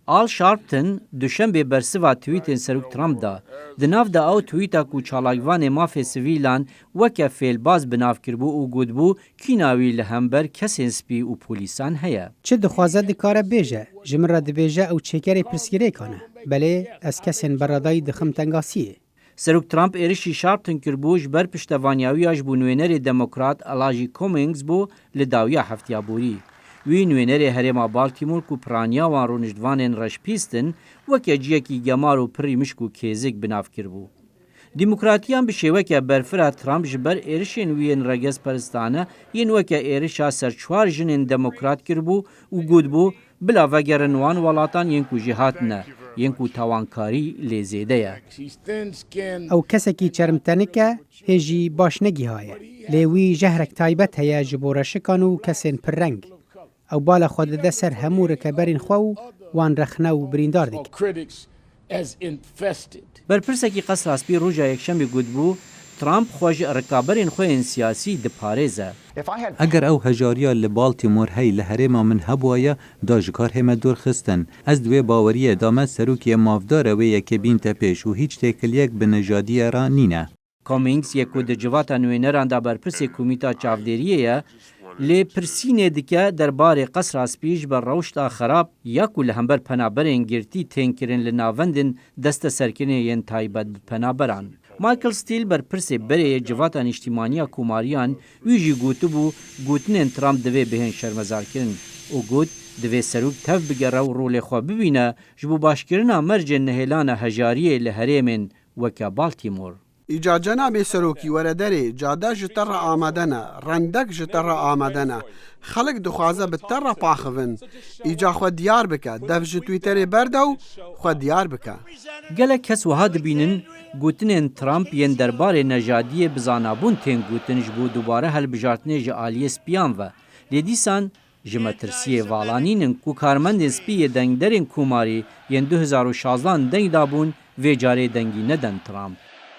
آل شارپتن دوشنبه برسوا تویتن سروک ترامپ دا دناف دا او تویتا کو چالاکوان مافی سویلان وکه فیلباز بناف کربو و گودبو کیناوی لهمبر کسین سپی و پولیسان هیا. چه دخوازه دکاره بیجه جمر را دبیجه او چکری پرسگیره کنه بله از کسین برادای دخم تنگاسیه. سروک ترامپ ایرشی شارپتن کربوش بر پشتوانیاویاش بو نوینر دموکرات الاجی کومینگز بو لداویا هفتیابوری. وی نوینر هرما بالتیمور کو پرانیا وان رونجدوانین رشپیستن وکه جیکی گمار و پری مشکو کیزک بناف کربو. دموکراتیان بشیوه که برفره ترامپ جبر ایرشین وین رگز پرستانه ین وکه ایرشا سرچوار جنین دموکرات کربو و گود بو بلا وگرنوان ولاتان ینکو جهات نه ینکو توانکاری لیزیده یا. او کسکی چرمتنکه هجی باش نگی های. لیوی جهرک تایبت هیا جبورشکانو کسین پر رنگ. او بالا خود ده سر همو رکبرین خواو وان رخنه و بریندار دیگ. برپرسکی قصر اسبی روژا یکشنبه گود بو ترامپ خوش رکابرین خوین سیاسی دپارێزە. ئەگەر ئەو هەژاریە لە بالتیمۆر هەی لە هەرێما من هەبوایە داژکار هێمە دۆرخستن. ئەس دوێ باوەریە دامە سەرۆکیە مافدارەوەیە کە بینتە پێش و هیچ تێکلیەک بنەژادیە را نینە. کۆمینگز یەکو دجواتا نوێنەراندا بەرپرسێک کومیتا چاودێریەیە لێ پرسینێ دکە دەربارەی قەسر ئاسپیش بە ڕەوشتا خراپ یەک و لە هەمبەر پەنابەرێن گرتی تێنکردن لە ناوەندن دەستە سەرکردنێن تایبەت پەنابەران. مایکل ستیل برپرسێ بەرێ جواتا نیشتیمانیە کوماریان ویژی گوتبوو گوتنێن ترامپ دەوێ بهێن شەرمەزارکردن و گوت دەوێ سەرۆک تەف بگەڕە و ڕۆڵێخوا ببینە ji bo başkirina mercên nihêlana hejariyê li herêmên weke Baltîmor. Îca cenabê serokî werederê cade ji te re amade ne, rendek ji te re amade ne. Xelik dixwaze bi te re paxivin. Îca xwe diyar bike, dev ji Twitterê berdew xwe diyar bike. Gelek kes wiha dibînin gotinên Trump yên derbarê nejadiyê bizanabûn tên gotin ji bo dubare helbijartinê ji aliyê spiyan ve. Lê dîsan ji metirsiyê valanînin ku karmendên spiyê dengderên Kumarî yên 2016 deng dabûn vê carê dengî nedin Trump.